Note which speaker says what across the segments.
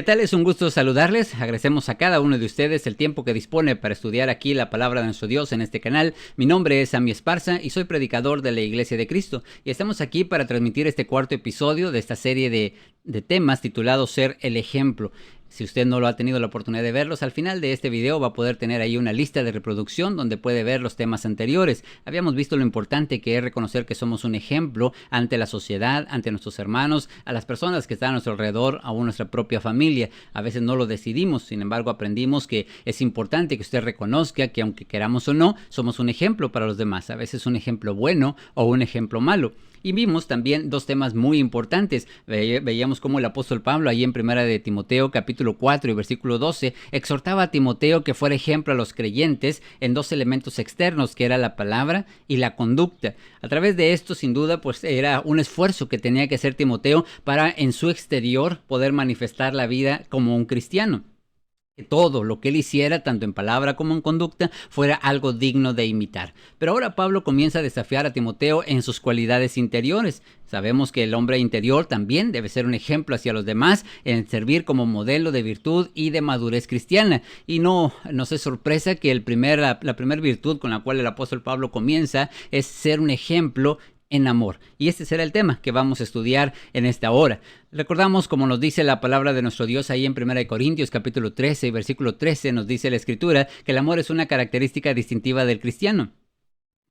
Speaker 1: ¿Qué tal? Es un gusto saludarles. Agradecemos a cada uno de ustedes el tiempo que dispone para estudiar aquí la palabra de nuestro Dios en este canal. Mi nombre es Sammy Esparza y soy predicador de la Iglesia de Cristo. Y estamos aquí para transmitir este cuarto episodio de esta serie de temas titulado Ser el Ejemplo. Si usted no lo ha tenido la oportunidad de verlos, al final de este video va a poder tener ahí una lista de reproducción donde puede ver los temas anteriores. Habíamos visto lo importante que es reconocer que somos un ejemplo ante la sociedad, ante nuestros hermanos, a las personas que están a nuestro alrededor, aún nuestra propia familia. A veces no lo decidimos, sin embargo aprendimos que es importante que usted reconozca que aunque queramos o no, somos un ejemplo para los demás. A veces un ejemplo bueno o un ejemplo malo. Y vimos también dos temas muy importantes. Veíamos cómo el apóstol Pablo, ahí en primera de Timoteo, capítulo 4 y versículo 12, exhortaba a Timoteo que fuera ejemplo a los creyentes en dos elementos externos, que era la palabra y la conducta. A través de esto, sin duda, pues era un esfuerzo que tenía que hacer Timoteo para en su exterior poder manifestar la vida como un cristiano. Que todo lo que él hiciera, tanto en palabra como en conducta, fuera algo digno de imitar. Pero ahora Pablo comienza a desafiar a Timoteo en sus cualidades interiores. Sabemos que el hombre interior también debe ser un ejemplo hacia los demás, en servir como modelo de virtud y de madurez cristiana. Y no es sorpresa que la primera virtud con la cual el apóstol Pablo comienza es ser un ejemplo en amor. Y este será el tema que vamos a estudiar en esta hora. Recordamos, como nos dice la palabra de nuestro Dios ahí en 1 Corintios capítulo 13, versículo 13, nos dice la Escritura que el amor es una característica distintiva del cristiano.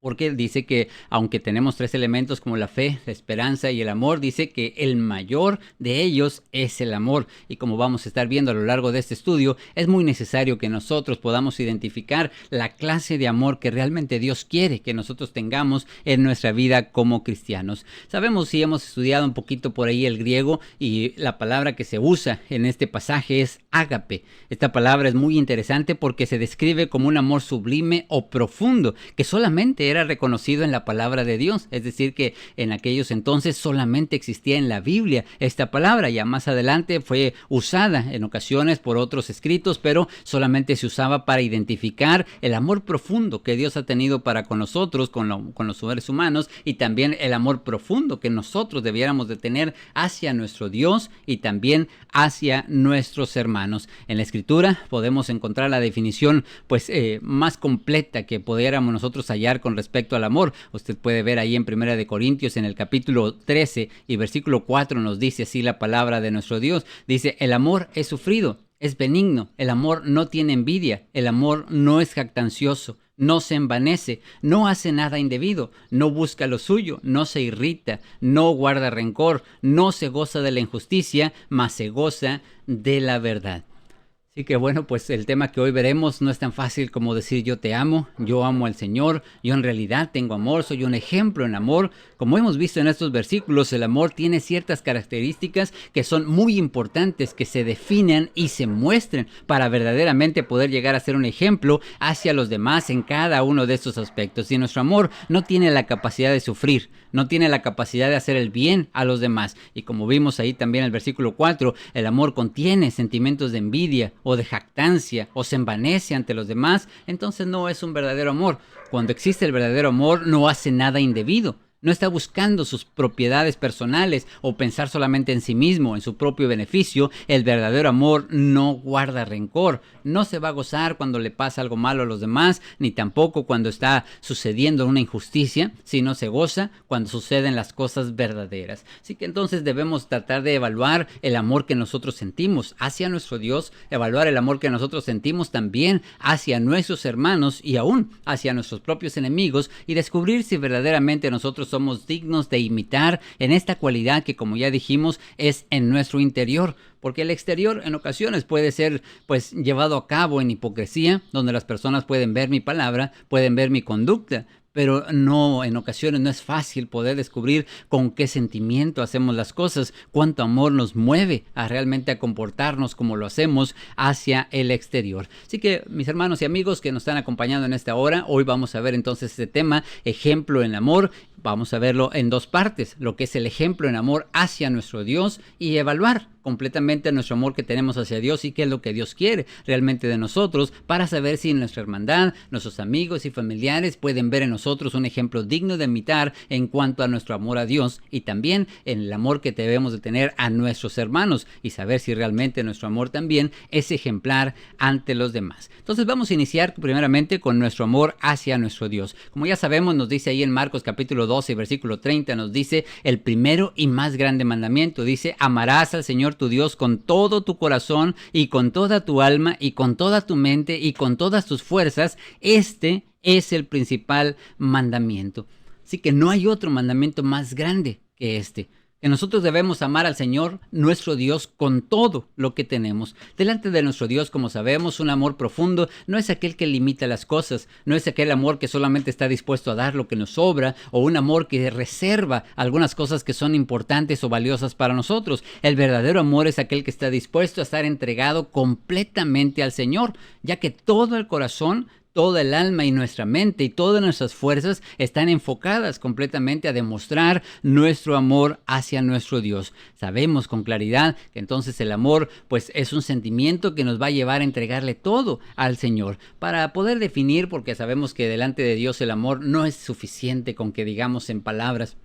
Speaker 1: Porque él dice que aunque tenemos tres elementos como la fe, la esperanza y el amor, dice que el mayor de ellos es el amor. Y como vamos a estar viendo a lo largo de este estudio, es muy necesario que nosotros podamos identificar la clase de amor que realmente Dios quiere que nosotros tengamos en nuestra vida como cristianos. Sabemos, si hemos estudiado un poquito por ahí el griego, y la palabra que se usa en este pasaje es ágape. Esta palabra es muy interesante porque se describe como un amor sublime o profundo, que solamente era reconocido en la palabra de Dios. Es decir, que en aquellos entonces solamente existía en la Biblia esta palabra. Ya más adelante fue usada en ocasiones por otros escritos, pero solamente se usaba para identificar el amor profundo que Dios ha tenido para con nosotros, con los seres humanos, y también el amor profundo que nosotros debiéramos de tener hacia nuestro Dios y también hacia nuestros hermanos. En la Escritura podemos encontrar la definición más completa que pudiéramos nosotros hallar con respecto al amor. Usted puede ver ahí en 1 Corintios, en el capítulo 13 y versículo 4, nos dice así la palabra de nuestro Dios. Dice: el amor es sufrido, es benigno, el amor no tiene envidia, el amor no es jactancioso, no se envanece, no hace nada indebido, no busca lo suyo, no se irrita, no guarda rencor, no se goza de la injusticia, mas se goza de la verdad. Así que bueno, pues el tema que hoy veremos no es tan fácil como decir yo te amo, yo amo al Señor, yo en realidad tengo amor, soy un ejemplo en amor. Como hemos visto en estos versículos, el amor tiene ciertas características que son muy importantes, que se definen y se muestren para verdaderamente poder llegar a ser un ejemplo hacia los demás en cada uno de estos aspectos. Y nuestro amor no tiene la capacidad de sufrir, no tiene la capacidad de hacer el bien a los demás. Y como vimos ahí también en el versículo 4, el amor contiene sentimientos de envidia o de jactancia, o se envanece ante los demás. Entonces no es un verdadero amor. Cuando existe el verdadero amor, no hace nada indebido. No está buscando sus propiedades personales o pensar solamente en sí mismo, en su propio beneficio. El verdadero amor no guarda rencor. No se va a gozar cuando le pasa algo malo a los demás, ni tampoco cuando está sucediendo una injusticia, sino se goza cuando suceden las cosas verdaderas. Así que entonces debemos tratar de evaluar el amor que nosotros sentimos hacia nuestro Dios, evaluar el amor que nosotros sentimos también hacia nuestros hermanos y aún hacia nuestros propios enemigos, y descubrir si verdaderamente nosotros somos dignos de imitar en esta cualidad que, como ya dijimos, es en nuestro interior. Porque el exterior en ocasiones puede ser llevado a cabo en hipocresía, donde las personas pueden ver mi palabra, pueden ver mi conducta, pero no, en ocasiones no es fácil poder descubrir con qué sentimiento hacemos las cosas, cuánto amor nos mueve a realmente a comportarnos como lo hacemos hacia el exterior. Así que, mis hermanos y amigos que nos están acompañando en esta hora, hoy vamos a ver entonces este tema, ejemplo en amor. vamos a verlo en dos partes, lo que es el ejemplo en amor hacia nuestro Dios y evaluar completamente nuestro amor que tenemos hacia Dios y qué es lo que Dios quiere realmente de nosotros para saber si nuestra hermandad, nuestros amigos y familiares pueden ver en nosotros un ejemplo digno de imitar en cuanto a nuestro amor a Dios y también en el amor que debemos de tener a nuestros hermanos y saber si realmente nuestro amor también es ejemplar ante los demás. Entonces vamos a iniciar primeramente con nuestro amor hacia nuestro Dios. Como ya sabemos, nos dice ahí en Marcos capítulo 12, versículo 30, nos dice el primero y más grande mandamiento. Dice, amarás al Señor tu Dios con todo tu corazón y con toda tu alma y con toda tu mente y con todas tus fuerzas. Este es el principal mandamiento. Así que no hay otro mandamiento más grande que este. Que nosotros debemos amar al Señor, nuestro Dios, con todo lo que tenemos. Delante de nuestro Dios, como sabemos, un amor profundo no es aquel que limita las cosas, no es aquel amor que solamente está dispuesto a dar lo que nos sobra, o un amor que reserva algunas cosas que son importantes o valiosas para nosotros. El verdadero amor es aquel que está dispuesto a estar entregado completamente al Señor, ya que todo el corazón, toda el alma y nuestra mente y todas nuestras fuerzas están enfocadas completamente a demostrar nuestro amor hacia nuestro Dios. Sabemos con claridad que entonces el amor pues es un sentimiento que nos va a llevar a entregarle todo al Señor. Para poder definir, porque sabemos que delante de Dios el amor no es suficiente con que digamos en palabras.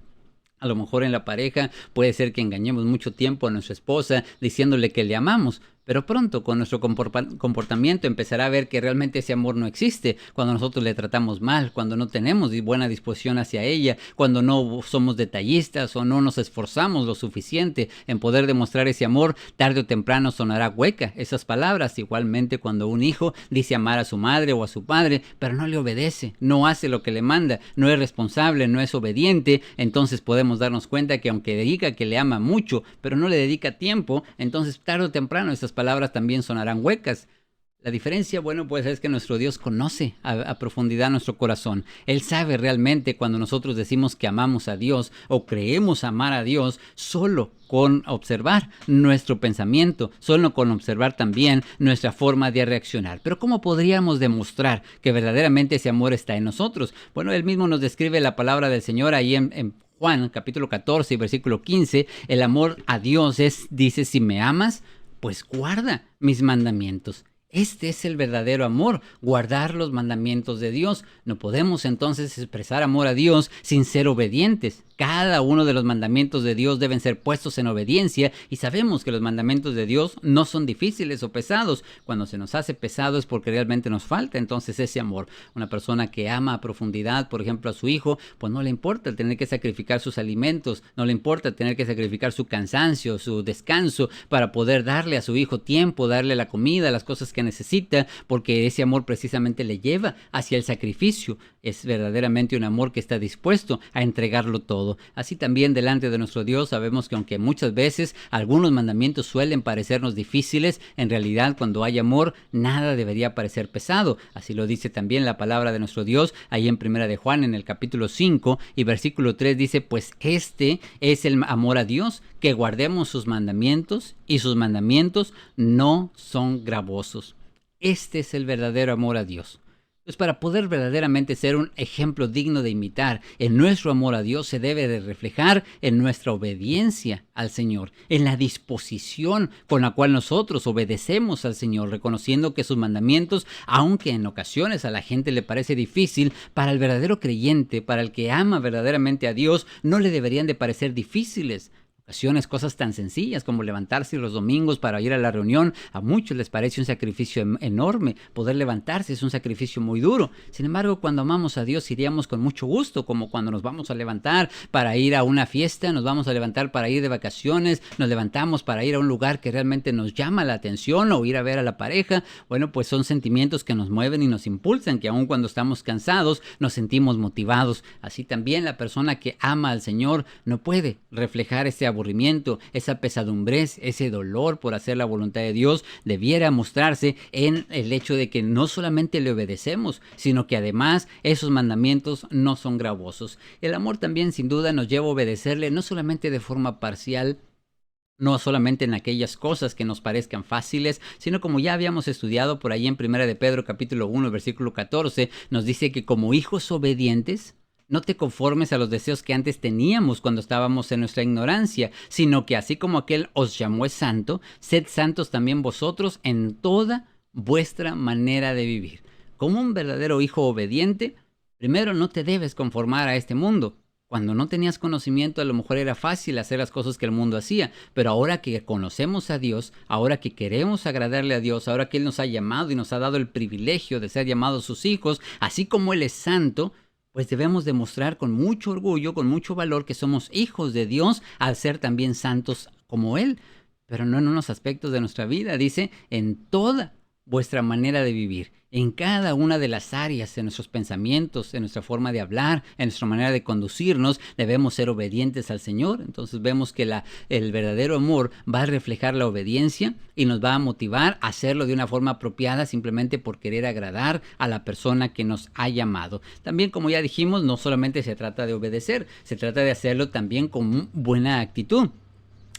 Speaker 1: A lo mejor en la pareja puede ser que engañemos mucho tiempo a nuestra esposa diciéndole que le amamos. Pero pronto con nuestro comportamiento empezará a ver que realmente ese amor no existe, cuando nosotros le tratamos mal, cuando no tenemos buena disposición hacia ella, cuando no somos detallistas o no nos esforzamos lo suficiente en poder demostrar ese amor, tarde o temprano sonará hueca esas palabras. Igualmente cuando un hijo dice amar a su madre o a su padre, pero no le obedece, no hace lo que le manda, no es responsable, no es obediente, entonces podemos darnos cuenta que aunque diga que le ama mucho, pero no le dedica tiempo, entonces tarde o temprano esas palabras también sonarán huecas. La diferencia, bueno, pues es que nuestro Dios conoce a profundidad nuestro corazón. Él sabe realmente cuando nosotros decimos que amamos a Dios o creemos amar a Dios solo con observar nuestro pensamiento, solo con observar también nuestra forma de reaccionar. Pero ¿cómo podríamos demostrar que verdaderamente ese amor está en nosotros? Bueno, él mismo nos describe la palabra del Señor ahí en Juan, capítulo 14, versículo 15. El amor a Dios dice, si me amas, pues guarda mis mandamientos. Este es el verdadero amor, guardar los mandamientos de Dios. No podemos entonces expresar amor a Dios sin ser obedientes. Cada uno de los mandamientos de Dios deben ser puestos en obediencia y sabemos que los mandamientos de Dios no son difíciles o pesados. Cuando se nos hace pesado es porque realmente nos falta entonces ese amor. Una persona que ama a profundidad, por ejemplo, a su hijo, pues no le importa tener que sacrificar sus alimentos, no le importa tener que sacrificar su cansancio, su descanso para poder darle a su hijo tiempo, darle la comida, las cosas que necesita, porque ese amor precisamente le lleva hacia el sacrificio. Es verdaderamente un amor que está dispuesto a entregarlo todo. Así también delante de nuestro Dios sabemos que aunque muchas veces algunos mandamientos suelen parecernos difíciles, en realidad cuando hay amor nada debería parecer pesado. Así lo dice también la palabra de nuestro Dios ahí en Primera de Juan en el capítulo 5 y versículo 3 dice, pues este es el amor a Dios, que guardemos sus mandamientos y sus mandamientos no son gravosos. Este es el verdadero amor a Dios. Pues para poder verdaderamente ser un ejemplo digno de imitar, en nuestro amor a Dios se debe de reflejar en nuestra obediencia al Señor, en la disposición con la cual nosotros obedecemos al Señor, reconociendo que sus mandamientos, aunque en ocasiones a la gente le parece difícil, para el verdadero creyente, para el que ama verdaderamente a Dios, no le deberían de parecer difíciles. Ocasiones, cosas tan sencillas como levantarse los domingos para ir a la reunión, a muchos les parece un sacrificio enorme. Poder levantarse es un sacrificio muy duro. Sin embargo, cuando amamos a Dios iríamos con mucho gusto, como cuando nos vamos a levantar para ir a una fiesta, nos vamos a levantar para ir de vacaciones, nos levantamos para ir a un lugar que realmente nos llama la atención o ir a ver a la pareja. Bueno, pues son sentimientos que nos mueven y nos impulsan, que aun cuando estamos cansados nos sentimos motivados. Así también la persona que ama al Señor no puede reflejar ese aburrimiento, esa pesadumbrez, ese dolor por hacer la voluntad de Dios debiera mostrarse en el hecho de que no solamente le obedecemos, sino que además esos mandamientos no son gravosos. El amor también sin duda nos lleva a obedecerle no solamente de forma parcial, no solamente en aquellas cosas que nos parezcan fáciles, sino como ya habíamos estudiado por ahí en Primera de Pedro capítulo 1 versículo 14, nos dice que como hijos obedientes No te conformes a los deseos que antes teníamos cuando estábamos en nuestra ignorancia, sino que así como aquel os llamó es santo, sed santos también vosotros en toda vuestra manera de vivir. Como un verdadero hijo obediente, primero no te debes conformar a este mundo. Cuando no tenías conocimiento, a lo mejor era fácil hacer las cosas que el mundo hacía, pero ahora que conocemos a Dios, ahora que queremos agradarle a Dios, ahora que Él nos ha llamado y nos ha dado el privilegio de ser llamados sus hijos, así como Él es santo, pues debemos demostrar con mucho orgullo, con mucho valor que somos hijos de Dios al ser también santos como Él, pero no en unos aspectos de nuestra vida, dice, en toda vuestra manera de vivir, en cada una de las áreas de nuestros pensamientos, en nuestra forma de hablar, en nuestra manera de conducirnos, debemos ser obedientes al Señor. Entonces vemos que el verdadero amor va a reflejar la obediencia y nos va a motivar a hacerlo de una forma apropiada simplemente por querer agradar a la persona que nos ha llamado. También, como ya dijimos, no solamente se trata de obedecer, se trata de hacerlo también con buena actitud.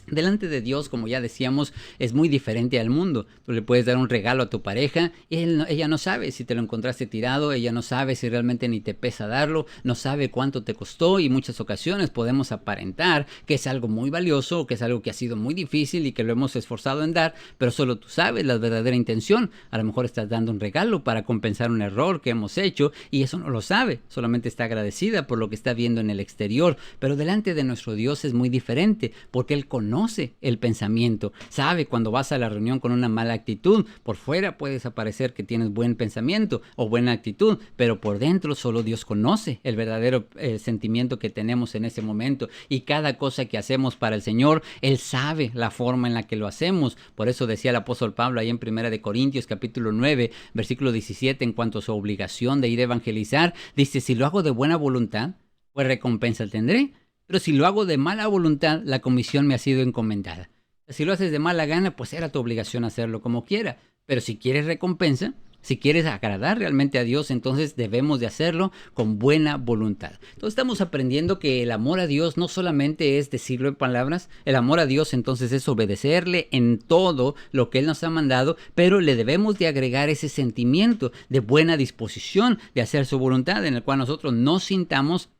Speaker 1: Delante de Dios, como ya decíamos, es muy diferente al mundo. Tú le puedes dar un regalo a tu pareja y ella no sabe si te lo encontraste tirado, ella no sabe si realmente ni te pesa darlo, no sabe cuánto te costó, y muchas ocasiones podemos aparentar que es algo muy valioso o que es algo que ha sido muy difícil y que lo hemos esforzado en dar, pero solo tú sabes la verdadera intención. A lo mejor estás dando un regalo para compensar un error que hemos hecho y eso no lo sabe, solamente está agradecida por lo que está viendo en el exterior, pero delante de nuestro Dios es muy diferente porque Él conoce el pensamiento, sabe cuando vas a la reunión con una mala actitud. Por fuera puedes aparecer que tienes buen pensamiento o buena actitud, pero por dentro solo Dios conoce el verdadero sentimiento que tenemos en ese momento, y cada cosa que hacemos para el Señor, Él sabe la forma en la que lo hacemos. Por eso decía el apóstol Pablo ahí en 1 Corintios capítulo 9 versículo 17, en cuanto a su obligación de ir a evangelizar, dice: si lo hago de buena voluntad, pues recompensa tendré. Pero si lo hago de mala voluntad, la comisión me ha sido encomendada. Si lo haces de mala gana, pues era tu obligación hacerlo como quiera. Pero si quieres recompensa, si quieres agradar realmente a Dios, entonces debemos de hacerlo con buena voluntad. Entonces estamos aprendiendo que el amor a Dios no solamente es decirlo en palabras. El amor a Dios entonces es obedecerle en todo lo que Él nos ha mandado, pero le debemos de agregar ese sentimiento de buena disposición de hacer su voluntad, en el cual nosotros no sintamos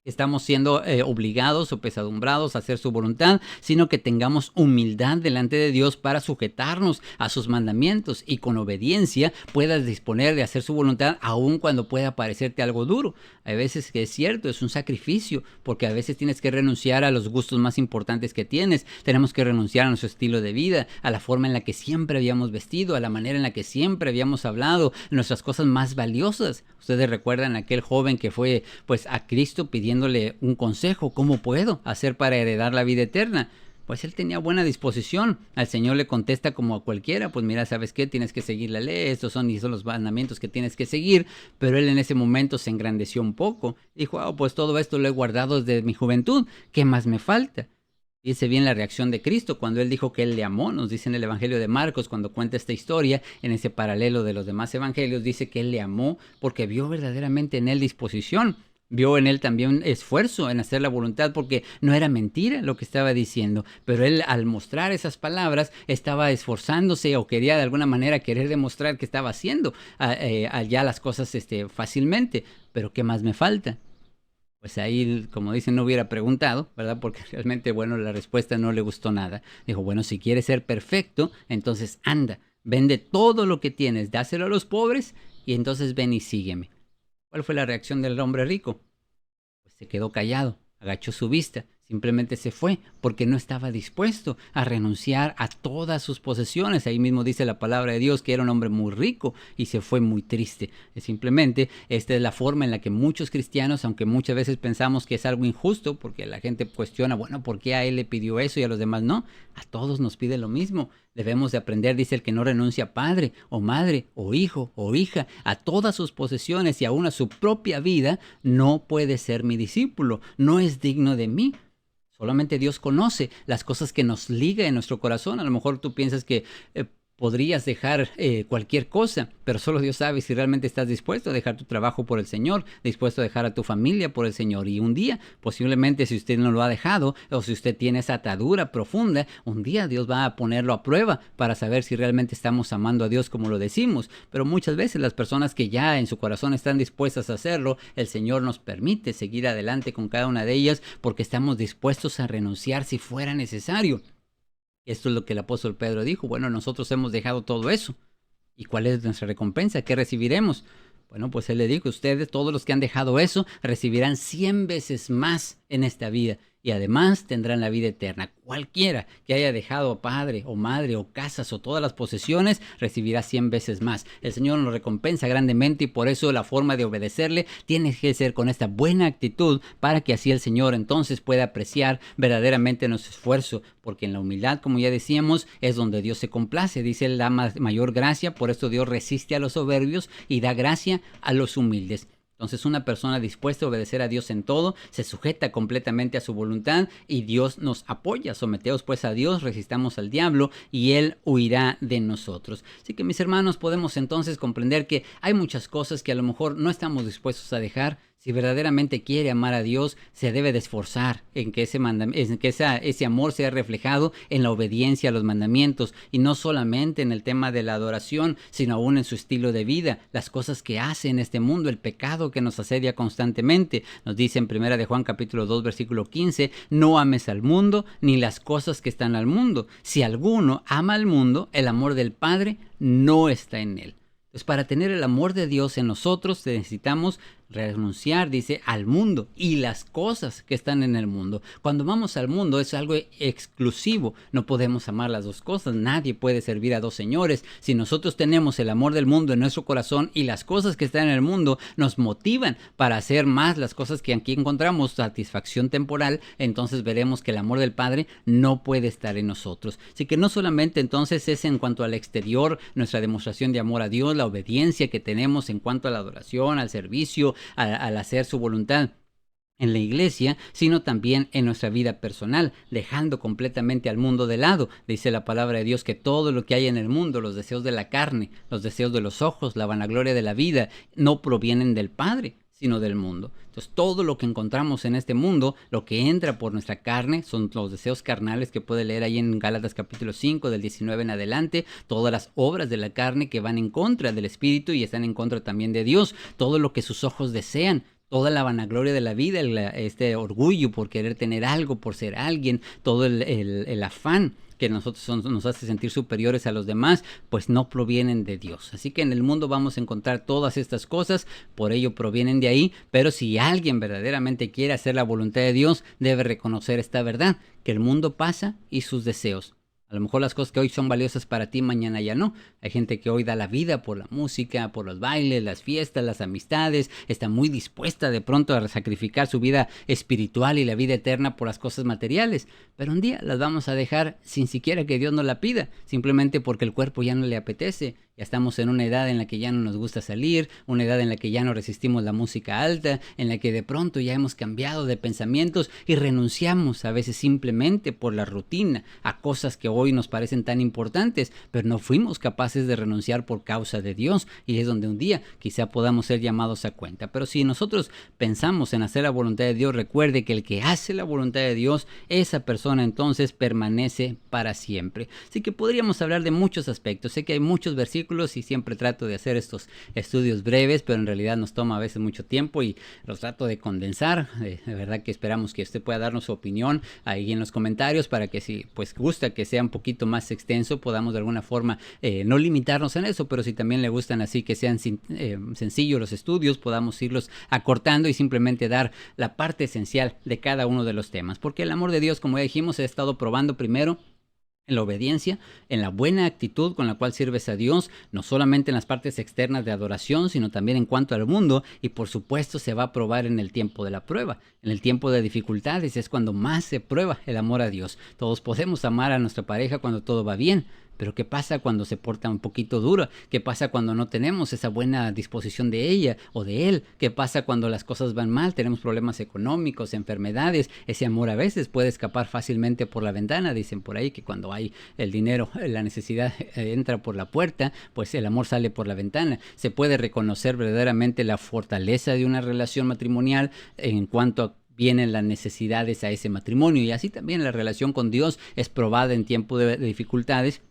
Speaker 1: estamos siendo obligados o pesadumbrados a hacer su voluntad, sino que tengamos humildad delante de Dios para sujetarnos a sus mandamientos y con obediencia puedas disponer de hacer su voluntad aun cuando pueda parecerte algo duro. Hay veces que es cierto, es un sacrificio, porque a veces tienes que renunciar a los gustos más importantes que tienes, tenemos que renunciar a nuestro estilo de vida, a la forma en la que siempre habíamos vestido, a la manera en la que siempre habíamos hablado, nuestras cosas más valiosas. Ustedes recuerdan a aquel joven que fue pues a Cristo pidiéndole un consejo: ¿cómo puedo hacer para heredar la vida eterna? Pues él tenía buena disposición. Al Señor le contesta como a cualquiera: pues mira, ¿sabes qué? Tienes que seguir la ley, estos son los mandamientos que tienes que seguir. Pero él en ese momento se engrandeció un poco. Dijo: pues todo esto lo he guardado desde mi juventud, ¿qué más me falta? Dice bien la reacción de Cristo cuando Él dijo que Él le amó. Nos dice en el Evangelio de Marcos, cuando cuenta esta historia, en ese paralelo de los demás evangelios, dice que Él le amó porque vio verdaderamente en Él disposición. Vio en Él también esfuerzo en hacer la voluntad, porque no era mentira lo que estaba diciendo. Pero Él, al mostrar esas palabras, estaba esforzándose o quería de alguna manera querer demostrar que estaba haciendo ya las cosas fácilmente. Pero ¿qué más me falta? Pues ahí, como dicen, no hubiera preguntado, ¿verdad? Porque realmente, bueno, la respuesta no le gustó nada. Dijo: bueno, si quieres ser perfecto, entonces anda, vende todo lo que tienes, dáselo a los pobres y entonces ven y sígueme. ¿Cuál fue la reacción del hombre rico? Pues se quedó callado, agachó su vista, simplemente se fue porque no estaba dispuesto a renunciar a todas sus posesiones. Ahí mismo dice la palabra de Dios que era un hombre muy rico y se fue muy triste. Simplemente esta es la forma en la que muchos cristianos, aunque muchas veces pensamos que es algo injusto, porque la gente cuestiona: bueno, ¿por qué a él le pidió eso y a los demás no? A todos nos pide lo mismo. Debemos de aprender, dice: el que no renuncia a padre o madre o hijo o hija, a todas sus posesiones y aún a su propia vida, no puede ser mi discípulo, no es digno de mí. Solamente Dios conoce las cosas que nos liga en nuestro corazón. A lo mejor tú piensas que podrías dejar cualquier cosa, pero solo Dios sabe si realmente estás dispuesto a dejar tu trabajo por el Señor, dispuesto a dejar a tu familia por el Señor. Y un día, posiblemente si usted no lo ha dejado, o si usted tiene esa atadura profunda, un día Dios va a ponerlo a prueba para saber si realmente estamos amando a Dios como lo decimos. Pero muchas veces las personas que ya en su corazón están dispuestas a hacerlo, el Señor nos permite seguir adelante con cada una de ellas porque estamos dispuestos a renunciar si fuera necesario. Esto es lo que el apóstol Pedro dijo. Bueno, nosotros hemos dejado todo eso. ¿Y cuál es nuestra recompensa? ¿Qué recibiremos? Bueno, pues él le dijo, ustedes, todos los que han dejado eso, recibirán 100 veces más en esta vida. Y además tendrán la vida eterna. Cualquiera que haya dejado padre o madre o casas o todas las posesiones, recibirá 100 veces más. El Señor nos recompensa grandemente y por eso la forma de obedecerle tiene que ser con esta buena actitud para que así el Señor entonces pueda apreciar verdaderamente nuestro esfuerzo. Porque en la humildad, como ya decíamos, es donde Dios se complace. Dice la mayor gracia, por esto Dios resiste a los soberbios y da gracia a los humildes. Entonces una persona dispuesta a obedecer a Dios en todo, se sujeta completamente a su voluntad y Dios nos apoya. Someteos pues a Dios, resistamos al diablo y Él huirá de nosotros. Así que mis hermanos, podemos entonces comprender que hay muchas cosas que a lo mejor no estamos dispuestos a dejar. Si verdaderamente quiere amar a Dios, se debe de esforzar en que ese amor sea reflejado en la obediencia a los mandamientos, y no solamente en el tema de la adoración, sino aún en su estilo de vida, las cosas que hace en este mundo, el pecado que nos asedia constantemente. Nos dice en 1 de Juan capítulo 2 versículo 15, no ames al mundo ni las cosas que están al mundo. Si alguno ama al mundo, el amor del Padre no está en él. Entonces, para tener el amor de Dios en nosotros necesitamos renunciar, dice, al mundo y las cosas que están en el mundo. Cuando vamos al mundo es algo exclusivo, no podemos amar las dos cosas, nadie puede servir a dos señores. Si nosotros tenemos el amor del mundo en nuestro corazón y las cosas que están en el mundo nos motivan para hacer más las cosas que aquí encontramos, satisfacción temporal, entonces veremos que el amor del Padre no puede estar en nosotros. Así que no solamente entonces es en cuanto al exterior, nuestra demostración de amor a Dios, la obediencia que tenemos en cuanto a la adoración, al servicio, al hacer su voluntad en la iglesia, sino también en nuestra vida personal, dejando completamente al mundo de lado. Dice la palabra de Dios que todo lo que hay en el mundo, los deseos de la carne, los deseos de los ojos, la vanagloria de la vida, no provienen del Padre, sino del mundo. Entonces todo lo que encontramos en este mundo, lo que entra por nuestra carne, son los deseos carnales que puede leer ahí en Gálatas capítulo 5, del 19 en adelante, todas las obras de la carne que van en contra del Espíritu y están en contra también de Dios, todo lo que sus ojos desean, toda la vanagloria de la vida, este orgullo por querer tener algo, por ser alguien, todo el afán que nos hace sentir superiores a los demás, pues no provienen de Dios. Así que en el mundo vamos a encontrar todas estas cosas, por ello provienen de ahí, pero si alguien verdaderamente quiere hacer la voluntad de Dios, debe reconocer esta verdad, que el mundo pasa y sus deseos. A lo mejor las cosas que hoy son valiosas para ti, mañana ya no. Hay gente que hoy da la vida por la música, por los bailes, las fiestas, las amistades. Está muy dispuesta de pronto a sacrificar su vida espiritual y la vida eterna por las cosas materiales. Pero un día las vamos a dejar sin siquiera que Dios nos la pida. Simplemente porque el cuerpo ya no le apetece. Ya estamos en una edad en la que ya no nos gusta salir, una edad en la que ya no resistimos la música alta, en la que de pronto ya hemos cambiado de pensamientos y renunciamos a veces simplemente por la rutina a cosas que hoy nos parecen tan importantes, pero no fuimos capaces de renunciar por causa de Dios, y es donde un día quizá podamos ser llamados a cuenta. Pero si nosotros pensamos en hacer la voluntad de Dios, recuerde que el que hace la voluntad de Dios, esa persona entonces permanece para siempre. Así que podríamos hablar de muchos aspectos. Sé que hay muchos versículos y siempre trato de hacer estos estudios breves, pero en realidad nos toma a veces mucho tiempo y los trato de condensar. De verdad que esperamos que usted pueda darnos su opinión ahí en los comentarios para que si pues gusta que sea un poquito más extenso, podamos de alguna forma no limitarnos en eso, pero si también le gustan así que sean sencillos los estudios, podamos irlos acortando y simplemente dar la parte esencial de cada uno de los temas, porque el amor de Dios, como ya dijimos, he estado probando primero en la obediencia, en la buena actitud con la cual sirves a Dios, no solamente en las partes externas de adoración, sino también en cuanto al mundo, y por supuesto se va a probar en el tiempo de la prueba, en el tiempo de dificultades, es cuando más se prueba el amor a Dios. Todos podemos amar a nuestra pareja cuando todo va bien, Pero ¿qué pasa cuando se porta un poquito duro? ¿Qué pasa cuando no tenemos esa buena disposición de ella o de él? ¿Qué pasa cuando las cosas van mal? Tenemos problemas económicos, enfermedades. Ese amor a veces puede escapar fácilmente por la ventana. Dicen por ahí que cuando hay el dinero, la necesidad entra por la puerta, pues el amor sale por la ventana. Se puede reconocer verdaderamente la fortaleza de una relación matrimonial en cuanto a vienen las necesidades a ese matrimonio, y así también la relación con Dios es probada en tiempo de dificultades.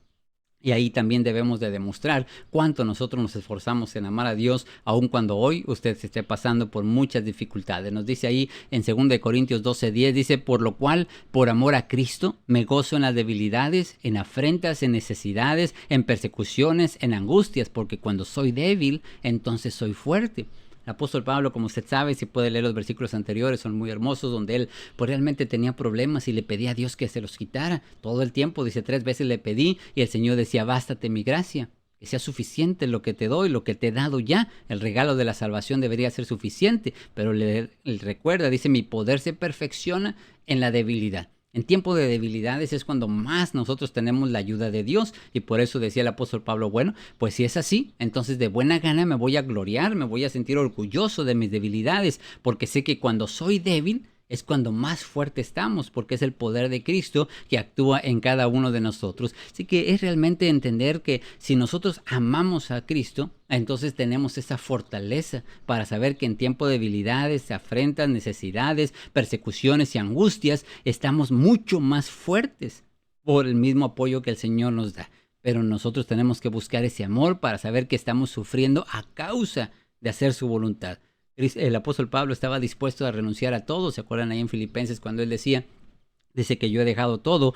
Speaker 1: Y ahí también debemos de demostrar cuánto nosotros nos esforzamos en amar a Dios, aun cuando hoy usted se esté pasando por muchas dificultades. Nos dice ahí en 2 Corintios 12:10, dice: por lo cual, por amor a Cristo, me gozo en las debilidades, en afrentas, en necesidades, en persecuciones, en angustias, porque cuando soy débil, entonces soy fuerte. El apóstol Pablo, como usted sabe, si puede leer los versículos anteriores, son muy hermosos, donde él pues realmente tenía problemas y le pedía a Dios que se los quitara. Todo el tiempo, dice, 3 veces le pedí y el Señor decía: bástate mi gracia, que sea suficiente lo que te doy, lo que te he dado ya. El regalo de la salvación debería ser suficiente, pero él recuerda, dice: mi poder se perfecciona en la debilidad. En tiempo de debilidades es cuando más nosotros tenemos la ayuda de Dios, y por eso decía el apóstol Pablo: bueno, pues si es así, entonces de buena gana me voy a gloriar, me voy a sentir orgulloso de mis debilidades, porque sé que cuando soy débil es cuando más fuerte estamos, porque es el poder de Cristo que actúa en cada uno de nosotros. Así que es realmente entender que si nosotros amamos a Cristo, entonces tenemos esa fortaleza para saber que en tiempo de debilidades, afrentas, necesidades, persecuciones y angustias, estamos mucho más fuertes por el mismo apoyo que el Señor nos da. Pero nosotros tenemos que buscar ese amor para saber que estamos sufriendo a causa de hacer su voluntad. El apóstol Pablo estaba dispuesto a renunciar a todo. ¿Se acuerdan ahí en Filipenses cuando él dice que yo he dejado todo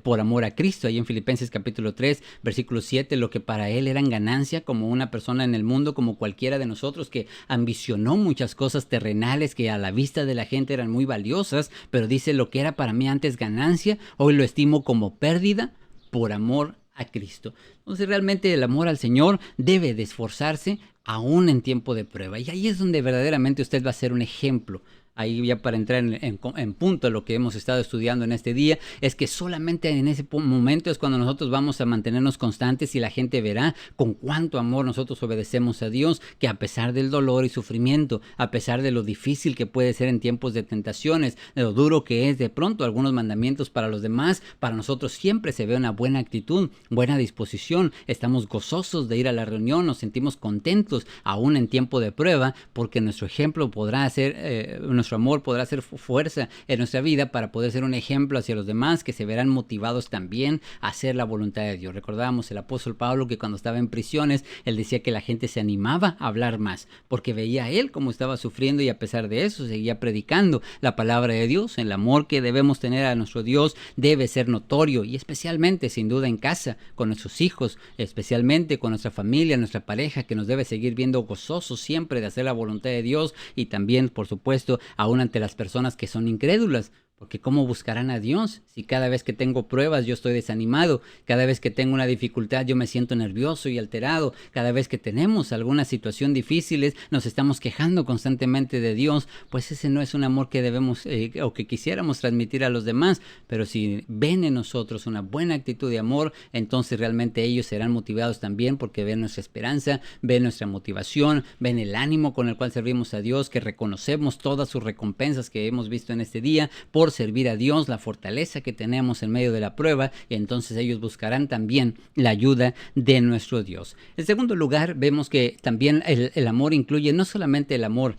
Speaker 1: por amor a Cristo? Ahí en Filipenses capítulo 3, versículo 7, lo que para él eran ganancia, como una persona en el mundo, como cualquiera de nosotros, que ambicionó muchas cosas terrenales que a la vista de la gente eran muy valiosas, pero dice: lo que era para mí antes ganancia, hoy lo estimo como pérdida por amor a Cristo. Entonces realmente el amor al Señor debe de esforzarse aún en tiempo de prueba, y ahí es donde verdaderamente usted va a ser un ejemplo. Ahí ya para entrar en punto lo que hemos estado estudiando en este día, es que solamente en ese momento es cuando nosotros vamos a mantenernos constantes y la gente verá con cuánto amor nosotros obedecemos a Dios, que a pesar del dolor y sufrimiento, a pesar de lo difícil que puede ser en tiempos de tentaciones, de lo duro que es de pronto algunos mandamientos para los demás, para nosotros siempre se ve una buena actitud, buena disposición. Estamos gozosos de ir a la reunión, nos sentimos contentos aún en tiempo de prueba, porque nuestro ejemplo podrá ser nuestro amor podrá ser fuerza en nuestra vida para poder ser un ejemplo hacia los demás, que se verán motivados también a hacer la voluntad de Dios. Recordábamos el apóstol Pablo que cuando estaba en prisiones, él decía que la gente se animaba a hablar más, porque veía a él cómo estaba sufriendo, y a pesar de eso seguía predicando la palabra de Dios. El amor que debemos tener a nuestro Dios debe ser notorio, y especialmente, sin duda, en casa, con nuestros hijos, especialmente con nuestra familia, nuestra pareja, que nos debe seguir viendo gozosos siempre de hacer la voluntad de Dios, y también, por supuesto, aún ante las personas que son incrédulas. Porque ¿cómo buscarán a Dios si cada vez que tengo pruebas yo estoy desanimado? Cada vez que tengo una dificultad yo me siento nervioso y alterado. Cada vez que tenemos alguna situación difícil nos estamos quejando constantemente de Dios. Pues ese no es un amor que debemos o que quisiéramos transmitir a los demás. Pero si ven en nosotros una buena actitud de amor, entonces realmente ellos serán motivados también, porque ven nuestra esperanza, ven nuestra motivación, ven el ánimo con el cual servimos a Dios, que reconocemos todas sus recompensas que hemos visto en este día por servir a Dios, la fortaleza que tenemos en medio de la prueba, y entonces ellos buscarán también la ayuda de nuestro Dios. En segundo lugar, vemos que también el amor incluye no solamente el amor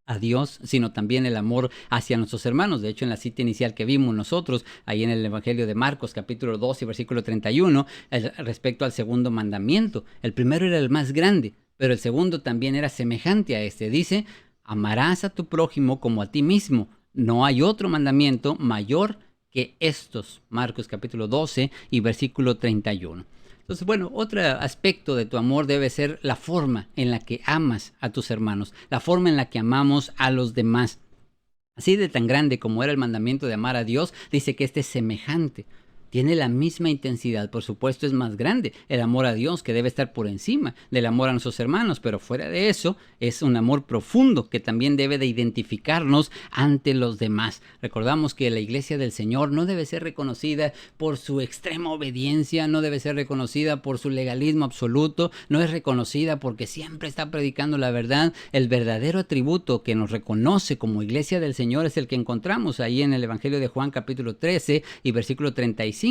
Speaker 1: a Dios, sino también el amor hacia nuestros hermanos. De hecho, en la cita inicial que vimos nosotros, ahí en el Evangelio de Marcos, capítulo 2 y versículo 31, respecto al segundo mandamiento. El primero era el más grande, pero el segundo también era semejante a este. Dice: amarás a tu prójimo como a ti mismo. No hay otro mandamiento mayor que estos. Marcos capítulo 12 y versículo 31. Entonces, bueno, otro aspecto de tu amor debe ser la forma en la que amas a tus hermanos, la forma en la que amamos a los demás. Así de tan grande como era el mandamiento de amar a Dios, dice que este es semejante. tiene la misma intensidad, por supuesto es más grande el amor a Dios, que debe estar por encima del amor a nuestros hermanos, pero fuera de eso es un amor profundo que también debe de identificarnos ante los demás. Recordamos que la iglesia del Señor no debe ser reconocida por su extrema obediencia, no debe ser reconocida por su legalismo absoluto, no es reconocida porque siempre está predicando la verdad. El verdadero atributo que nos reconoce como iglesia del Señor es el que encontramos ahí en el Evangelio de Juan capítulo 13 y versículo 35.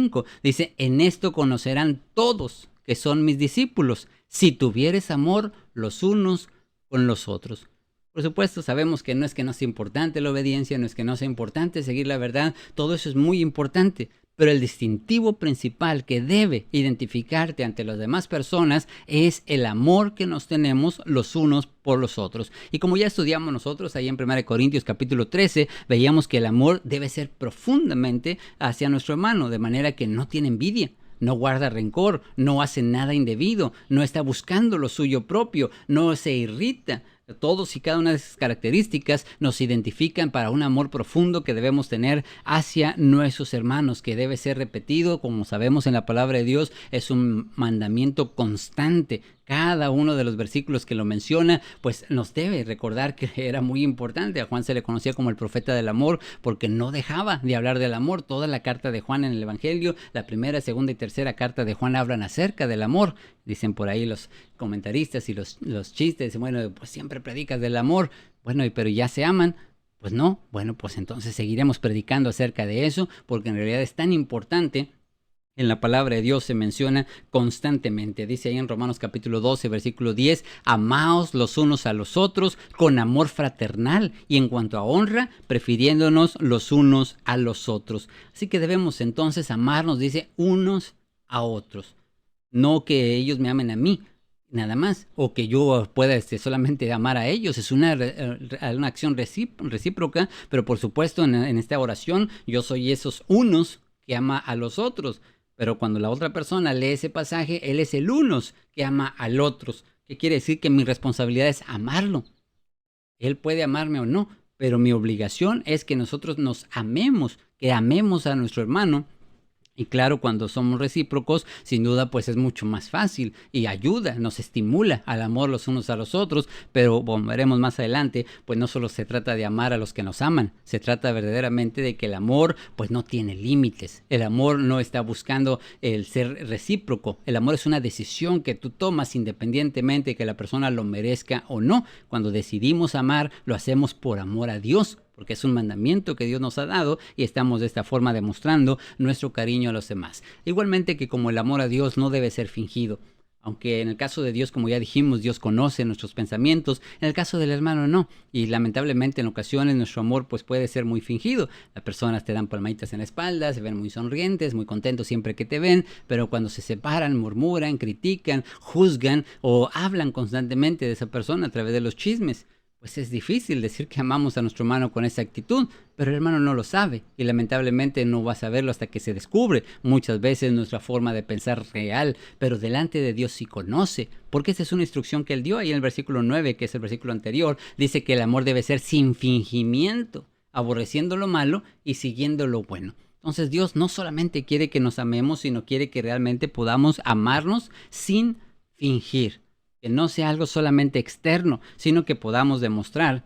Speaker 1: Dice, en esto conocerán todos que son mis discípulos, si tuvieres amor los unos con los otros. Por supuesto, sabemos que no es que no sea importante la obediencia, no es que no sea importante seguir la verdad, todo eso es muy importante, pero el distintivo principal que debe identificarte ante las demás personas es el amor que nos tenemos los unos por los otros. Y como ya estudiamos nosotros ahí en 1 Corintios capítulo 13, veíamos que el amor debe ser profundamente hacia nuestro hermano, de manera que no tiene envidia, no guarda rencor, no hace nada indebido, no está buscando lo suyo propio, no se irrita. Todos y cada una de esas características nos identifican para un amor profundo que debemos tener hacia nuestros hermanos, que debe ser repetido, como sabemos en la palabra de Dios, es un mandamiento constante. Cada uno de los versículos que lo menciona, pues nos debe recordar que era muy importante. A Juan se le conocía como el profeta del amor porque no dejaba de hablar del amor. Toda la carta de Juan en el Evangelio, la primera, segunda y tercera carta de Juan hablan acerca del amor. Dicen por ahí los comentaristas y los chistes, dicen, bueno, pues siempre predicas del amor. Bueno, pero ya se aman. Pues no, bueno, pues entonces seguiremos predicando acerca de eso porque en realidad es tan importante. En la palabra de Dios se menciona constantemente. Dice ahí en Romanos capítulo 12, versículo 10, amaos los unos a los otros con amor fraternal y en cuanto a honra, prefiriéndonos los unos a los otros. Así que debemos entonces amarnos, dice, unos a otros. No que ellos me amen a mí, nada más, o que yo pueda solamente amar a ellos. Es una acción recíproca, pero por supuesto en esta oración yo soy esos unos que ama a los otros. Pero cuando la otra persona lee ese pasaje, él es el unos que ama al otro. ¿Qué quiere decir? Que mi responsabilidad es amarlo. Él puede amarme o no, pero mi obligación es que nosotros nos amemos, que amemos a nuestro hermano. Y claro, cuando somos recíprocos, sin duda, pues es mucho más fácil y ayuda, nos estimula al amor los unos a los otros, pero como veremos más adelante, pues no solo se trata de amar a los que nos aman, se trata verdaderamente de que el amor pues no tiene límites. El amor no está buscando el ser recíproco, el amor es una decisión que tú tomas independientemente de que la persona lo merezca o no. Cuando decidimos amar, lo hacemos por amor a Dios, porque es un mandamiento que Dios nos ha dado y estamos de esta forma demostrando nuestro cariño a los demás. Igualmente que como el amor a Dios no debe ser fingido, aunque en el caso de Dios, como ya dijimos, Dios conoce nuestros pensamientos, en el caso del hermano no, y lamentablemente en ocasiones nuestro amor pues puede ser muy fingido. Las personas te dan palmaditas en la espalda, se ven muy sonrientes, muy contentos siempre que te ven, pero cuando se separan, murmuran, critican, juzgan o hablan constantemente de esa persona a través de los chismes. Pues es difícil decir que amamos a nuestro hermano con esa actitud, pero el hermano no lo sabe y lamentablemente no va a saberlo hasta que se descubre muchas veces nuestra forma de pensar real, pero delante de Dios sí conoce, porque esa es una instrucción que él dio ahí en el versículo 9, que es el versículo anterior, dice que el amor debe ser sin fingimiento, aborreciendo lo malo y siguiendo lo bueno. Entonces Dios no solamente quiere que nos amemos, sino quiere que realmente podamos amarnos sin fingir. Que no sea algo solamente externo, sino que podamos demostrar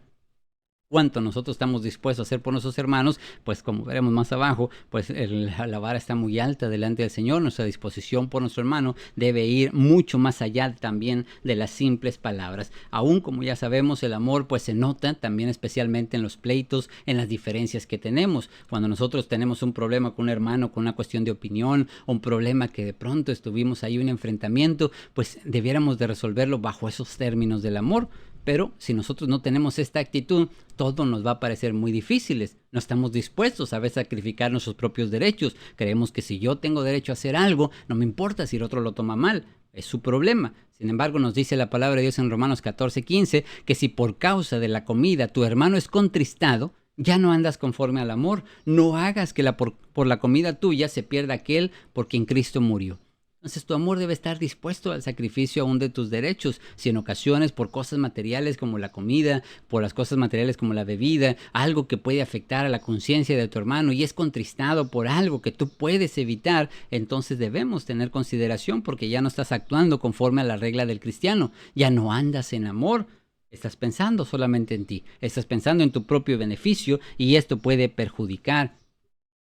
Speaker 1: cuánto nosotros estamos dispuestos a hacer por nuestros hermanos. Pues como veremos más abajo, pues la vara está muy alta delante del Señor. Nuestra disposición por nuestro hermano debe ir mucho más allá también de las simples palabras. Aún como ya sabemos, el amor pues se nota también especialmente en los pleitos, en las diferencias que tenemos. Cuando nosotros tenemos un problema con un hermano, con una cuestión de opinión, o un problema que de pronto estuvimos ahí, un enfrentamiento, pues debiéramos de resolverlo bajo esos términos del amor. Pero si nosotros no tenemos esta actitud, todo nos va a parecer muy difíciles. No estamos dispuestos a veces a sacrificar nuestros propios derechos. Creemos que si yo tengo derecho a hacer algo, no me importa si el otro lo toma mal. Es su problema. Sin embargo, nos dice la palabra de Dios en Romanos 14:15, que si por causa de la comida tu hermano es contristado, ya no andas conforme al amor. No hagas que por la comida tuya se pierda aquel por quien Cristo murió. Entonces tu amor debe estar dispuesto al sacrificio aún de tus derechos, si en ocasiones por cosas materiales como la comida, por las cosas materiales como la bebida, algo que puede afectar a la conciencia de tu hermano y es contristado por algo que tú puedes evitar, entonces debemos tener consideración porque ya no estás actuando conforme a la regla del cristiano, ya no andas en amor. Estás pensando solamente en ti, estás pensando en tu propio beneficio y esto puede perjudicar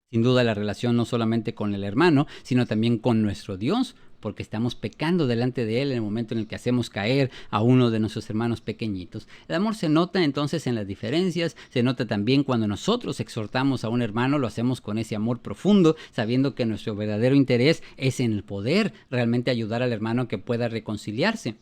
Speaker 1: sin duda la relación no solamente con el hermano, sino también con nuestro Dios, porque estamos pecando delante de Él en el momento en el que hacemos caer a uno de nuestros hermanos pequeñitos. El amor se nota entonces en las diferencias, se nota también cuando nosotros exhortamos a un hermano, lo hacemos con ese amor profundo, sabiendo que nuestro verdadero interés es en el poder realmente ayudar al hermano a que pueda reconciliarse.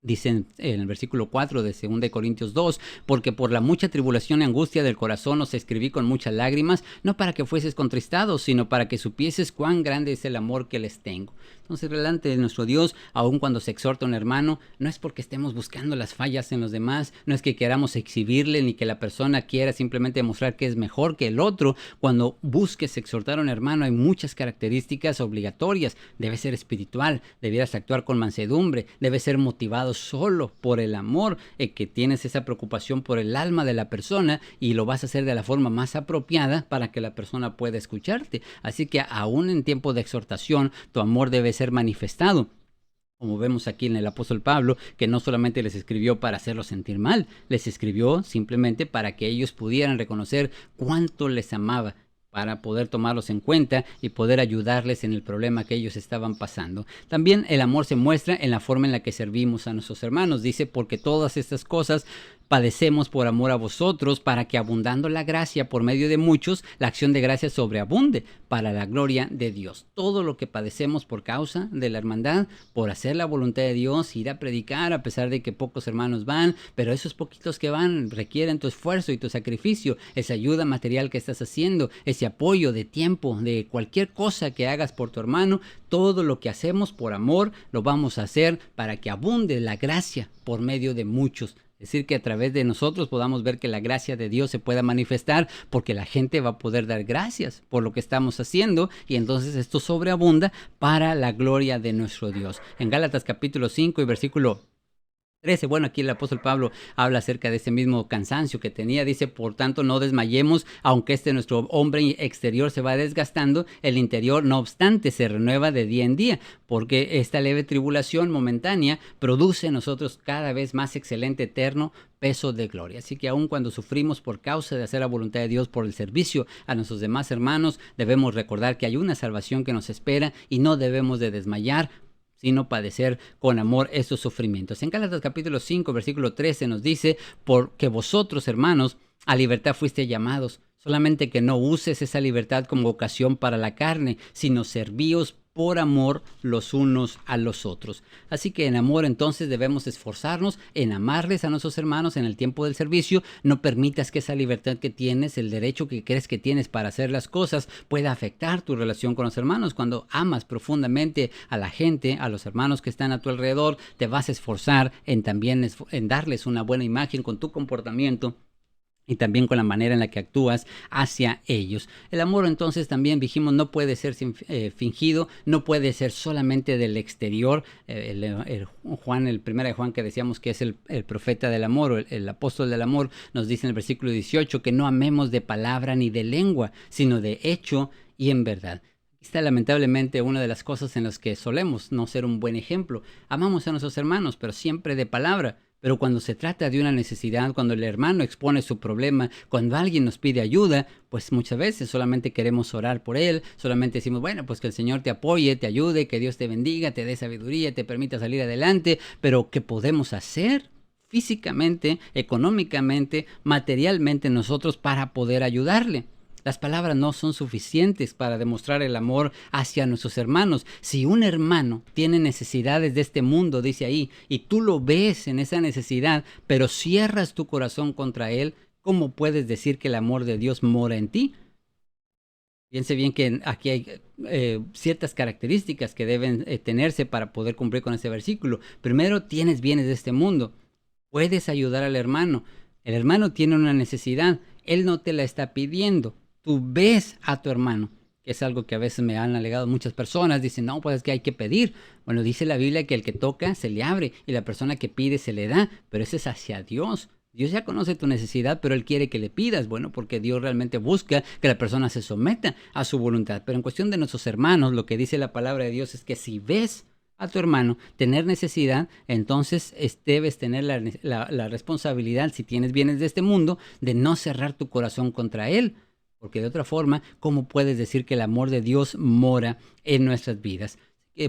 Speaker 1: Dice en el versículo 4 de 2 Corintios 2, porque por la mucha tribulación y angustia del corazón os escribí con muchas lágrimas, no para que fueses contristados, sino para que supieses cuán grande es el amor que les tengo. Entonces, delante de nuestro Dios, aun cuando se exhorta a un hermano, no es porque estemos buscando las fallas en los demás, no es que queramos exhibirle, ni que la persona quiera simplemente demostrar que es mejor que el otro. Cuando busques exhortar a un hermano, hay muchas características obligatorias. Debe ser espiritual, debieras actuar con mansedumbre, debe ser motivado solo por el amor, que tienes esa preocupación por el alma de la persona y lo vas a hacer de la forma más apropiada para que la persona pueda escucharte. Así que aún en tiempo de exhortación, tu amor debe ser manifestado. Como vemos aquí en el apóstol Pablo, que no solamente les escribió para hacerlos sentir mal, les escribió simplemente para que ellos pudieran reconocer cuánto les amaba, para poder tomarlos en cuenta y poder ayudarles en el problema que ellos estaban pasando. También el amor se muestra en la forma en la que servimos a nuestros hermanos. Dice, porque todas estas cosas padecemos por amor a vosotros, para que abundando la gracia por medio de muchos, la acción de gracia sobreabunde para la gloria de Dios. Todo lo que padecemos por causa de la hermandad, por hacer la voluntad de Dios, ir a predicar a pesar de que pocos hermanos van, pero esos poquitos que van requieren tu esfuerzo y tu sacrificio, esa ayuda material que estás haciendo, ese apoyo de tiempo, de cualquier cosa que hagas por tu hermano. Todo lo que hacemos por amor lo vamos a hacer para que abunde la gracia por medio de muchos. Es decir, que a través de nosotros podamos ver que la gracia de Dios se pueda manifestar, porque la gente va a poder dar gracias por lo que estamos haciendo y entonces esto sobreabunda para la gloria de nuestro Dios. En Gálatas capítulo 5 y versículo 13, bueno, aquí el apóstol Pablo habla acerca de ese mismo cansancio que tenía. Dice, por tanto, no desmayemos, aunque nuestro hombre exterior se va desgastando, el interior, no obstante, se renueva de día en día, porque esta leve tribulación momentánea produce en nosotros cada vez más excelente, eterno peso de gloria. Así que aun cuando sufrimos por causa de hacer la voluntad de Dios, por el servicio a nuestros demás hermanos, debemos recordar que hay una salvación que nos espera y no debemos de desmayar, sino padecer con amor estos sufrimientos. En Gálatas capítulo 5, versículo 13 nos dice, porque vosotros, hermanos, a libertad fuiste llamados, solamente que no uses esa libertad como ocasión para la carne, sino servíos por amor los unos a los otros. Así que en amor entonces debemos esforzarnos en amarles a nuestros hermanos en el tiempo del servicio. No permitas que esa libertad que tienes, el derecho que crees que tienes para hacer las cosas, pueda afectar tu relación con los hermanos. Cuando amas profundamente a la gente, a los hermanos que están a tu alrededor, te vas a esforzar en también en darles una buena imagen con tu comportamiento y también con la manera en la que actúas hacia ellos. El amor entonces también dijimos no puede ser fingido, no puede ser solamente del exterior. Juan, el primero de Juan que decíamos que es el profeta del amor, o el apóstol del amor, nos dice en el versículo 18 que no amemos de palabra ni de lengua, sino de hecho y en verdad. Esta es lamentablemente una de las cosas en las que solemos no ser un buen ejemplo. Amamos a nuestros hermanos, pero siempre de palabra. Pero cuando se trata de una necesidad, cuando el hermano expone su problema, cuando alguien nos pide ayuda, pues muchas veces solamente queremos orar por él, solamente decimos, bueno, pues que el Señor te apoye, te ayude, que Dios te bendiga, te dé sabiduría, te permita salir adelante, pero ¿qué podemos hacer físicamente, económicamente, materialmente nosotros para poder ayudarle? Las palabras no son suficientes para demostrar el amor hacia nuestros hermanos. Si un hermano tiene necesidades de este mundo, dice ahí, y tú lo ves en esa necesidad, pero cierras tu corazón contra él, ¿cómo puedes decir que el amor de Dios mora en ti? Piense bien que aquí hay ciertas características que deben tenerse para poder cumplir con ese versículo. Primero, tienes bienes de este mundo. Puedes ayudar al hermano. El hermano tiene una necesidad. Él no te la está pidiendo. Tú ves a tu hermano que es algo que a veces me han alegado muchas personas. Dicen, no, pues es que hay que pedir. Bueno, dice la Biblia que el que toca se le abre y la persona que pide se le da, pero ese es hacia Dios. Dios ya conoce tu necesidad, pero Él quiere que le pidas. Bueno, porque Dios realmente busca que la persona se someta a su voluntad. Pero en cuestión de nuestros hermanos, lo que dice la palabra de Dios es que si ves a tu hermano tener necesidad, entonces debes tener la responsabilidad, si tienes bienes de este mundo, de no cerrar tu corazón contra él. Porque de otra forma, ¿cómo puedes decir que el amor de Dios mora en nuestras vidas?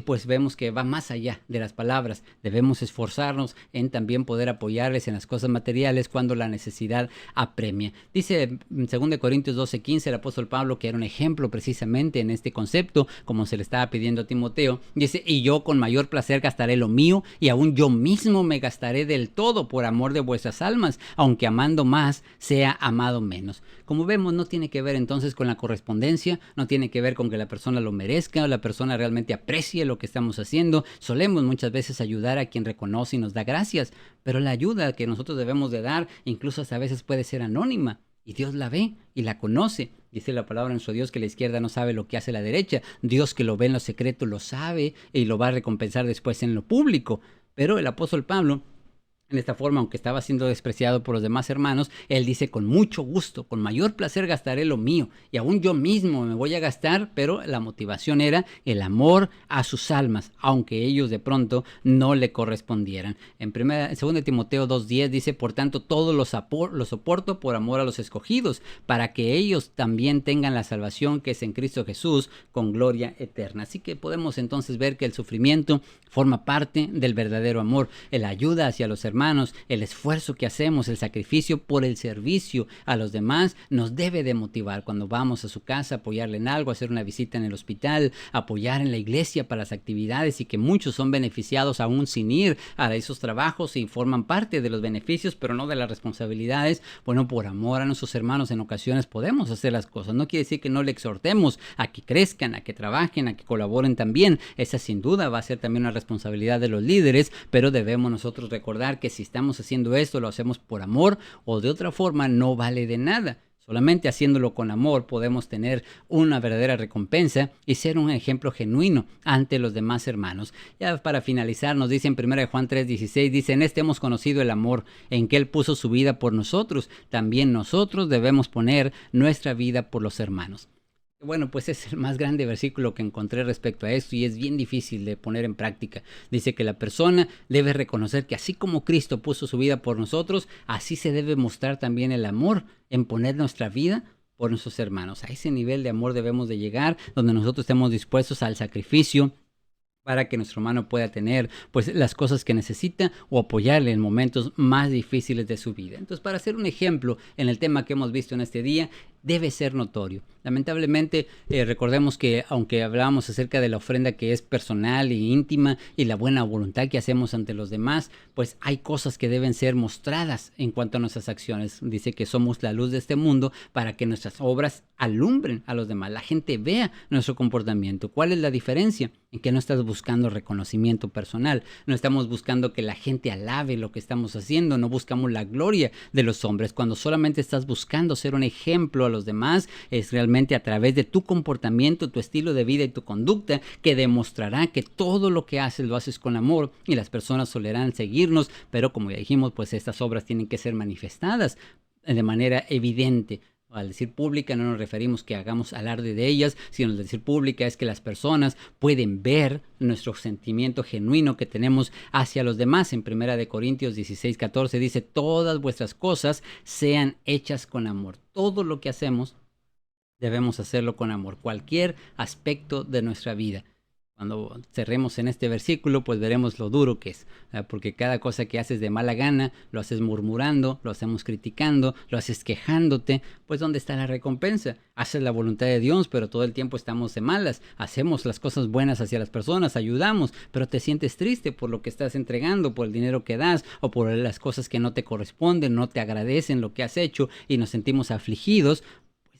Speaker 1: Pues vemos que va más allá de las palabras. Debemos esforzarnos en también poder apoyarles en las cosas materiales cuando la necesidad apremia. Dice en 2 Corintios 12:15 el apóstol Pablo, que era un ejemplo precisamente en este concepto, como se le estaba pidiendo a Timoteo. Dice, y yo con mayor placer gastaré lo mío, y aún yo mismo me gastaré del todo por amor de vuestras almas, aunque amando más, sea amado menos. Como vemos, no tiene que ver entonces con la correspondencia, no tiene que ver con que la persona lo merezca o la persona realmente aprecie lo que estamos haciendo. Solemos muchas veces ayudar a quien reconoce y nos da gracias, pero la ayuda que nosotros debemos de dar incluso hasta a veces puede ser anónima y Dios la ve y la conoce. Dice la palabra en su Dios que la izquierda no sabe lo que hace la derecha. Dios, que lo ve en lo secreto, lo sabe y lo va a recompensar después en lo público. Pero el apóstol Pablo, en esta forma, aunque estaba siendo despreciado por los demás hermanos, él dice, con mucho gusto, con mayor placer gastaré lo mío, y aún yo mismo me voy a gastar, pero la motivación era el amor a sus almas, aunque ellos de pronto no le correspondieran. En 2 Timoteo 2:10 dice, por tanto, todo lo soporto por amor a los escogidos, para que ellos también tengan la salvación que es en Cristo Jesús, con gloria eterna. Así que podemos entonces ver que el sufrimiento forma parte del verdadero amor, el ayuda hacia los hermanos, el esfuerzo que hacemos, el sacrificio por el servicio a los demás nos debe de motivar. Cuando vamos a su casa, apoyarle en algo, hacer una visita en el hospital, apoyar en la iglesia para las actividades, y que muchos son beneficiados aún sin ir a esos trabajos y forman parte de los beneficios, pero no de las responsabilidades. Bueno, por amor a nuestros hermanos en ocasiones podemos hacer las cosas. No quiere decir que no le exhortemos a que crezcan, a que trabajen, a que colaboren también. Esa sin duda va a ser también una responsabilidad de los líderes, pero debemos nosotros recordar que si estamos haciendo esto, lo hacemos por amor, o de otra forma no vale de nada. Solamente haciéndolo con amor podemos tener una verdadera recompensa y ser un ejemplo genuino ante los demás hermanos. Ya para finalizar, nos dice en 1 Juan 3:16, dice, en este hemos conocido el amor, en que Él puso su vida por nosotros. También nosotros debemos poner nuestra vida por los hermanos. Bueno, pues es el más grande versículo que encontré respecto a esto y es bien difícil de poner en práctica. Dice que la persona debe reconocer que así como Cristo puso su vida por nosotros, así se debe mostrar también el amor en poner nuestra vida por nuestros hermanos. A ese nivel de amor debemos de llegar, donde nosotros estemos dispuestos al sacrificio para que nuestro hermano pueda tener pues las cosas que necesita o apoyarle en momentos más difíciles de su vida. Entonces, para hacer un ejemplo en el tema que hemos visto en este día, debe ser notorio. Lamentablemente, recordemos que aunque hablábamos acerca de la ofrenda que es personal e íntima y la buena voluntad que hacemos ante los demás, pues hay cosas que deben ser mostradas en cuanto a nuestras acciones. Dice que somos la luz de este mundo para que nuestras obras alumbren a los demás, la gente vea nuestro comportamiento. ¿Cuál es la diferencia? En que no estás buscando reconocimiento personal, no estamos buscando que la gente alabe lo que estamos haciendo, no buscamos la gloria de los hombres. Cuando solamente estás buscando ser un ejemplo a los demás, es realmente a través de tu comportamiento, tu estilo de vida y tu conducta que demostrará que todo lo que haces lo haces con amor, y las personas solerán seguirnos, pero como ya dijimos, pues estas obras tienen que ser manifestadas de manera evidente. Al decir pública no nos referimos que hagamos alarde de ellas, sino al decir pública es que las personas pueden ver nuestro sentimiento genuino que tenemos hacia los demás. En 1 Corintios 16:14 dice, todas vuestras cosas sean hechas con amor. Todo lo que hacemos debemos hacerlo con amor, cualquier aspecto de nuestra vida. Cuando cerremos en este versículo, pues veremos lo duro que es, porque cada cosa que haces de mala gana, lo haces murmurando, lo hacemos criticando, lo haces quejándote, pues ¿dónde está la recompensa? Haces la voluntad de Dios, pero todo el tiempo estamos de malas, hacemos las cosas buenas hacia las personas, ayudamos, pero te sientes triste por lo que estás entregando, por el dinero que das, o por las cosas que no te corresponden, no te agradecen lo que has hecho, y nos sentimos afligidos.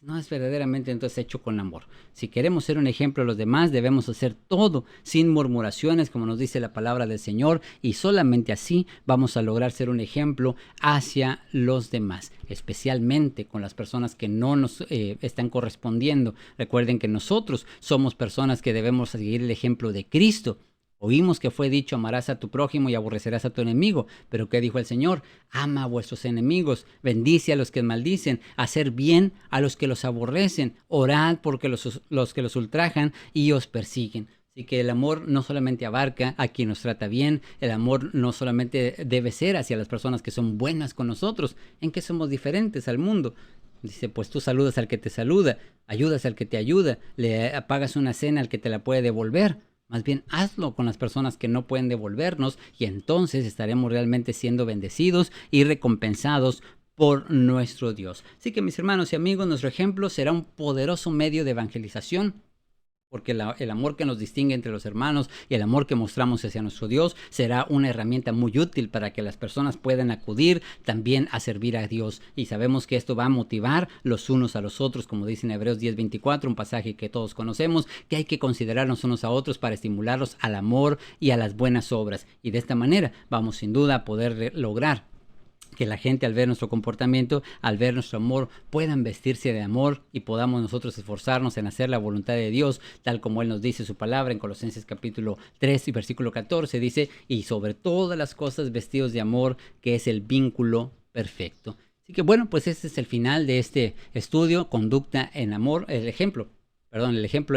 Speaker 1: no es verdaderamente entonces hecho con amor. Si queremos ser un ejemplo a los demás, debemos hacer todo sin murmuraciones, como nos dice la palabra del Señor, y solamente así vamos a lograr ser un ejemplo hacia los demás, especialmente con las personas que no nos están correspondiendo. Recuerden que nosotros somos personas que debemos seguir el ejemplo de Cristo. Oímos que fue dicho: amarás a tu prójimo y aborrecerás a tu enemigo. Pero ¿qué dijo el Señor? Ama a vuestros enemigos, bendice a los que maldicen, hacer bien a los que los aborrecen, orad porque los que los ultrajan y os persiguen. Así que el amor no solamente abarca a quien nos trata bien, el amor no solamente debe ser hacia las personas que son buenas con nosotros, en que somos diferentes al mundo. Dice, pues tú saludas al que te saluda, ayudas al que te ayuda, le pagas una cena al que te la puede devolver. Más bien, hazlo con las personas que no pueden devolvernos y entonces estaremos realmente siendo bendecidos y recompensados por nuestro Dios. Así que, mis hermanos y amigos, nuestro ejemplo será un poderoso medio de evangelización, porque el amor que nos distingue entre los hermanos y el amor que mostramos hacia nuestro Dios será una herramienta muy útil para que las personas puedan acudir también a servir a Dios. Y sabemos que esto va a motivar los unos a los otros, como dice en Hebreos 10:24, un pasaje que todos conocemos, que hay que considerarnos unos a otros para estimularlos al amor y a las buenas obras. Y de esta manera vamos sin duda a poder lograr que la gente, al ver nuestro comportamiento, al ver nuestro amor, puedan vestirse de amor y podamos nosotros esforzarnos en hacer la voluntad de Dios, tal como Él nos dice su palabra en Colosenses capítulo 3 y versículo 14, dice: y sobre todas las cosas vestidos de amor, que es el vínculo perfecto. Así que bueno, pues este es el final de este estudio, conducta en amor, el ejemplo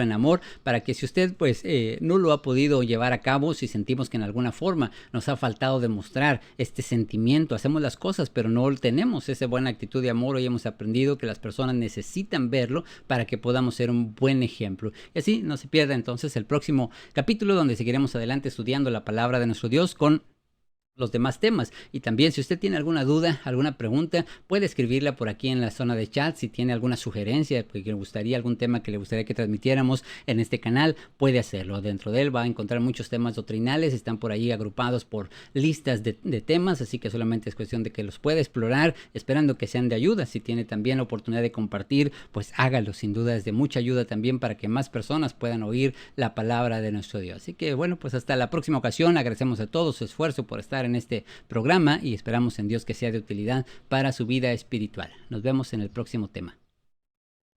Speaker 1: en amor, para que si usted pues no lo ha podido llevar a cabo, si sentimos que en alguna forma nos ha faltado demostrar este sentimiento, hacemos las cosas pero no tenemos esa buena actitud de amor, hoy hemos aprendido que las personas necesitan verlo para que podamos ser un buen ejemplo. Y así no se pierda entonces el próximo capítulo, donde seguiremos adelante estudiando la palabra de nuestro Dios con los demás temas. Y también, si usted tiene alguna duda, alguna pregunta, puede escribirla por aquí en la zona de chat. Si tiene alguna sugerencia, que le gustaría, algún tema que le gustaría que transmitiéramos en este canal, puede hacerlo. Dentro de él va a encontrar muchos temas doctrinales, están por ahí agrupados por listas de temas, así que solamente es cuestión de que los pueda explorar, esperando que sean de ayuda. Si tiene también la oportunidad de compartir, pues hágalo, sin duda es de mucha ayuda también para que más personas puedan oír la palabra de nuestro Dios. Así que bueno, pues hasta la próxima ocasión. Agradecemos a todos su esfuerzo por estar en este programa y esperamos en Dios que sea de utilidad para su vida espiritual. Nos vemos en el próximo tema.